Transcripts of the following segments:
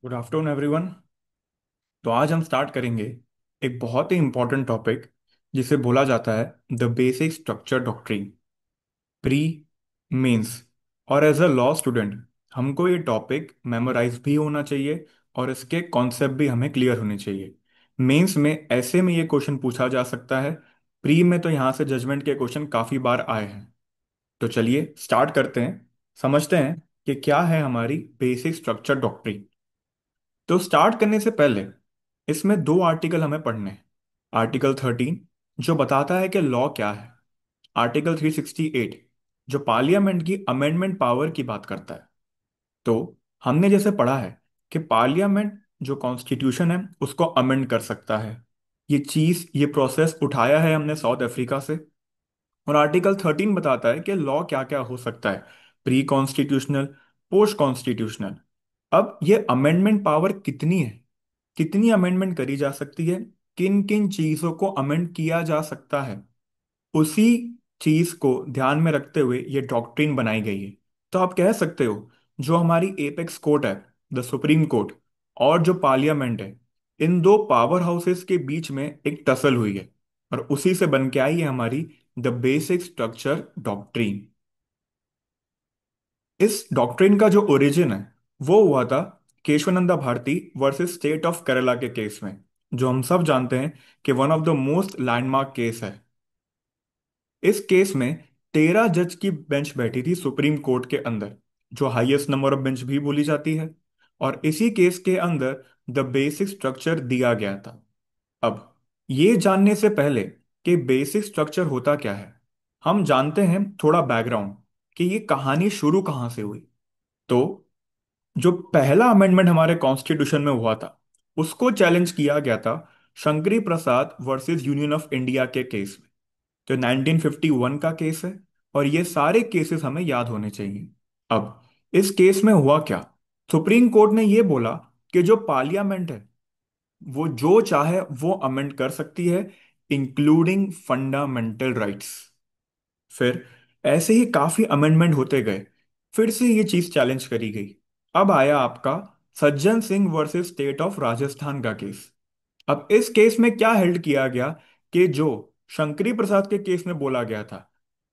Good afternoon everyone. तो आज हम स्टार्ट करेंगे एक बहुत ही इंपॉर्टेंट टॉपिक जिसे बोला जाता है the basic structure doctrine, pre, mains. और एज अ लॉ स्टूडेंट हमको ये टॉपिक मेमोराइज भी होना चाहिए और इसके कॉन्सेप्ट भी हमें क्लियर होने चाहिए। मेंस में ऐसे में ये क्वेश्चन पूछा जा सकता है, प्री में तो यहाँ से जजमेंट के क्वेश्चन काफ़ी बार आए हैं। तो चलिए स्टार्ट करते हैं, समझते हैं कि क्या है हमारी बेसिक स्ट्रक्चर डॉक्ट्रिन। तो स्टार्ट करने से पहले इसमें दो आर्टिकल हमें पढ़ने हैं। आर्टिकल 13 जो बताता है कि लॉ क्या है, आर्टिकल 368 जो पार्लियामेंट की अमेंडमेंट पावर की बात करता है। तो हमने जैसे पढ़ा है कि पार्लियामेंट जो कॉन्स्टिट्यूशन है उसको अमेंड कर सकता है। ये प्रोसेस उठाया है हमने साउथ अफ्रीका से। और आर्टिकल 13 बताता है कि लॉ क्या क्या हो सकता है, प्री कॉन्स्टिट्यूशनल, पोस्ट कॉन्स्टिट्यूशनल। अब ये अमेंडमेंट पावर कितनी है, कितनी अमेंडमेंट करी जा सकती है, किन किन चीजों को अमेंड किया जा सकता है, उसी चीज को ध्यान में रखते हुए ये डॉक्ट्रिन बनाई गई है। तो आप कह सकते हो जो हमारी एपेक्स कोर्ट है, द सुप्रीम कोर्ट, और जो पार्लियामेंट है, इन दो पावर हाउसेस के बीच में एक टसल हुई है और उसी से बन के आई है हमारी द बेसिक स्ट्रक्चर डॉक्ट्रिन। इस डॉक्ट्रिन का जो ओरिजिन है वो हुआ था Kesavananda Bharati versus state of Kerala के केस में, जो हम सब जानते हैं कि one of the most landmark case है। इस केस में 13 जज की बेंच बैठी थी सुप्रीम कोर्ट के अंदर, जो हाईएस्ट नंबर ऑफ बेंच भी बोली जाती है। और इसी केस के अंदर द बेसिक स्ट्रक्चर दिया गया था। अब ये जानने से पहले कि बेसिक स्ट्रक्चर होता क्या है, हम जानते हैं थोड़ा बैकग्राउंड कि ये कहानी शुरू कहाँ से हुई। तो जो पहला अमेंडमेंट हमारे कॉन्स्टिट्यूशन में हुआ था उसको चैलेंज किया गया था शंकरी प्रसाद वर्सेस यूनियन ऑफ इंडिया के केस में, जो 1951 का केस है। और ये सारे केसेस हमें याद होने चाहिए। अब इस केस में हुआ क्या, सुप्रीम कोर्ट ने ये बोला कि जो पार्लियामेंट है वो जो चाहे वो अमेंड कर सकती है, इंक्लूडिंग फंडामेंटल राइट्स। फिर ऐसे ही काफी अमेंडमेंट होते गए, फिर से ये चीज चैलेंज करी गई। अब आया आपका Sajjan Singh versus state of Rajasthan का केस। अब इस केस में क्या हेल्ड किया गया कि जो शंकरी प्रसाद के केस में बोला गया था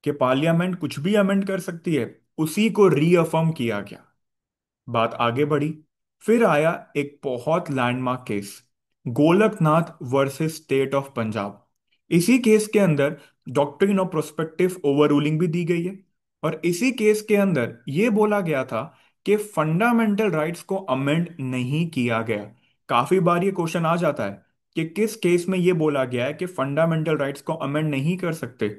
कि पार्लियामेंट कुछ भी अमेंड कर सकती है, उसी को रीअफर्म किया गया। बात आगे बढ़ी, फिर आया एक बहुत landmark case, Golaknath versus state of Punjab. इसी केस के अंदर doctrine of prospective over ruling भी दी गई है। और इसी केस के अंदर ये बोला गया था कि फंडामेंटल राइट्स को अमेंड नहीं किया गया। काफी बार ये क्वेश्चन आ जाता है कि किस केस में ये बोला गया है कि फंडामेंटल राइट्स को अमेंड नहीं कर सकते।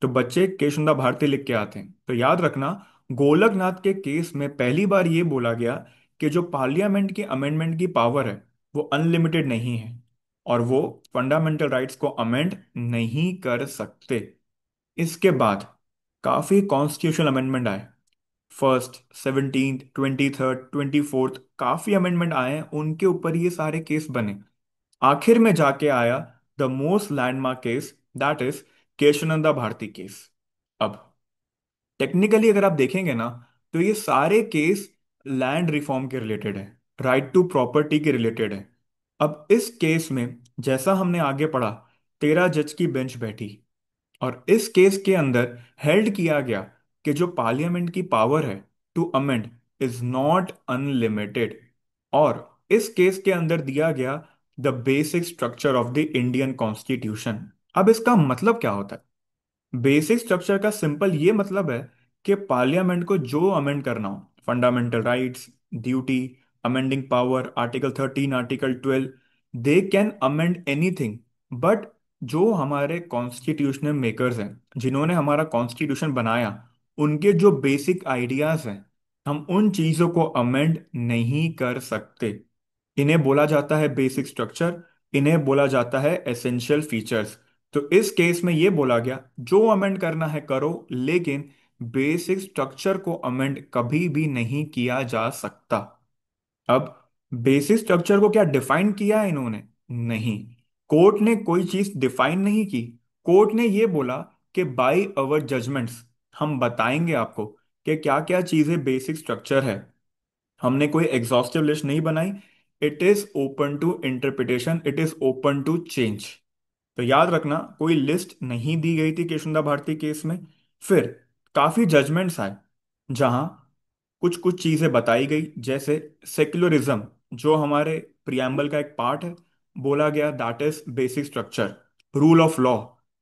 तो बच्चे केशुंदा भारती लिख के आते हैं, तो याद रखना, गोलकनाथ के केस में पहली बार ये बोला गया कि जो पार्लियामेंट की अमेंडमेंट की पावर है वो अनलिमिटेड नहीं है और वो फंडामेंटल राइट्स को अमेंड नहीं कर सकते। इसके बाद काफी कॉन्स्टिट्यूशनल अमेंडमेंट आए, फर्स्ट, 17th, 23rd, 24th, काफी अमेंडमेंट आए हैं, उनके ऊपर ये सारे केस बने। आखिर में जाके आया the most landmark case, that is Kesavananda Bharati case. अब टेक्निकली अगर आप देखेंगे ना, तो ये सारे केस लैंड रिफॉर्म के रिलेटेड है, राइट टू प्रॉपर्टी के रिलेटेड है। अब इस केस में जैसा हमने आगे पढ़ा, 13 जज की बेंच बैठी और इस केस के अंदर हेल्ड किया गया कि जो पार्लियामेंट की पावर है to amend is not unlimited. और इस केस के अंदर दिया गया the basic structure of the Indian constitution. अब इसका मतलब क्या होता है, बेसिक स्ट्रक्चर का सिंपल ये मतलब है कि पार्लियामेंट को जो अमेंड करना हो, fundamental rights, duty, amending power, article 13, article 12, they can amend anything. But जो हमारे कॉन्स्टिट्यूशनल मेकर्स हैं, जिन्होंने हमारा कॉन्स्टिट्यूशन बनाया, उनके जो बेसिक आइडियाज हैं, हम उन चीजों को अमेंड नहीं कर सकते। इन्हें बोला जाता है बेसिक स्ट्रक्चर, इन्हें बोला जाता है एसेंशियल फीचर्स। तो इस केस में ये बोला गया जो अमेंड करना है करो, लेकिन बेसिक स्ट्रक्चर को अमेंड कभी भी नहीं किया जा सकता। अब बेसिक स्ट्रक्चर को क्या डिफाइन किया है इन्होंने? नहीं, कोर्ट ने कोई चीज डिफाइन नहीं की। कोर्ट ने ये बोला कि बाय अवर जजमेंट्स हम बताएंगे आपको कि क्या क्या चीजें बेसिक स्ट्रक्चर है। हमने कोई एग्जॉस्टिव लिस्ट नहीं बनाई, it is open to interpretation, it is open to change. तो याद रखना, कोई लिस्ट नहीं दी गई थी केशुंदा भारती केस में। फिर काफी जजमेंट्स आए जहां कुछ कुछ चीजें बताई गई, जैसे सेक्युलरिज्म जो हमारे प्रियम्बल का एक पार्ट है, बोला गया that is basic structure. Rule of law,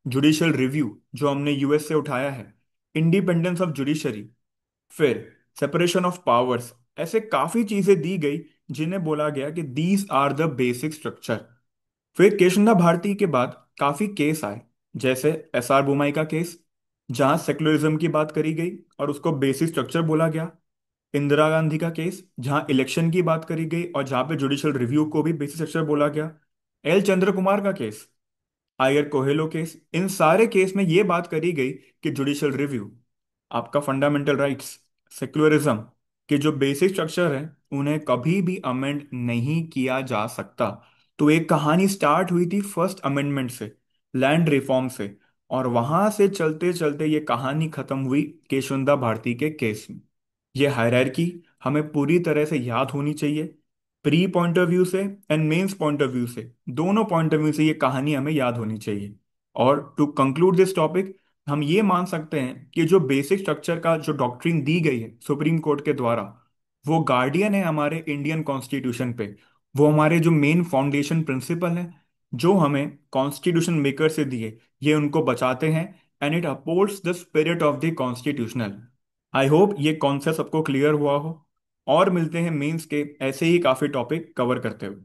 judicial review जो हमने यूएस से उठाया है, इंडिपेंडेंस ऑफ जुडिशरी, फिर सेपरेशन ऑफ पावर्स, ऐसे काफी चीजें दी गई जिन्हें बोला गया कि these are the basic structure. फिर केशुंदा भारती के बाद काफी केस आए, जैसे एसआर बुमाई का केस जहां सेक्युलरिज्म की बात करी गई और उसको बेसिक स्ट्रक्चर बोला गया। इंदिरा गांधी का केस जहां इलेक्शन की बात करी गई और जहां पे जुडिशियल रिव्यू को भी बेसिक स्ट्रक्चर बोला गया। एल चंद्र कुमार का केस, आयर कोहेलो केस, इन सारे केस में ये बात करी गई कि जुडिशियल रिव्यू, आपका फंडामेंटल राइट्स, सेक्युलरिज्म के जो बेसिक स्ट्रक्चर है उन्हें कभी भी अमेंड नहीं किया जा सकता। तो एक कहानी स्टार्ट हुई थी फर्स्ट अमेंडमेंट से, लैंड रिफॉर्म से, और वहां से चलते चलते ये कहानी खत्म हुई केशुंदा भारती के केस में। ये हायरार्की हमें पूरी तरह से याद होनी चाहिए, प्री पॉइंट ऑफ व्यू से and mains point of view से, दोनों पॉइंट ऑफ व्यू से ये कहानी हमें याद होनी चाहिए। और टू कंक्लूड दिस टॉपिक, हम ये मान सकते हैं कि जो बेसिक स्ट्रक्चर का जो डॉक्ट्रिन दी गई है सुप्रीम कोर्ट के द्वारा, वो गार्डियन है हमारे इंडियन कॉन्स्टिट्यूशन पे। वो हमारे जो मेन फाउंडेशन प्रिंसिपल हैं जो हमें कॉन्स्टिट्यूशन मेकर से दिए, ये उनको बचाते हैं। And it upholds the spirit of the constitutional. I hope ये कॉन्सेप्ट सबको क्लियर हुआ हो, और मिलते हैं मेंस के ऐसे ही काफी टॉपिक कवर करते हुए।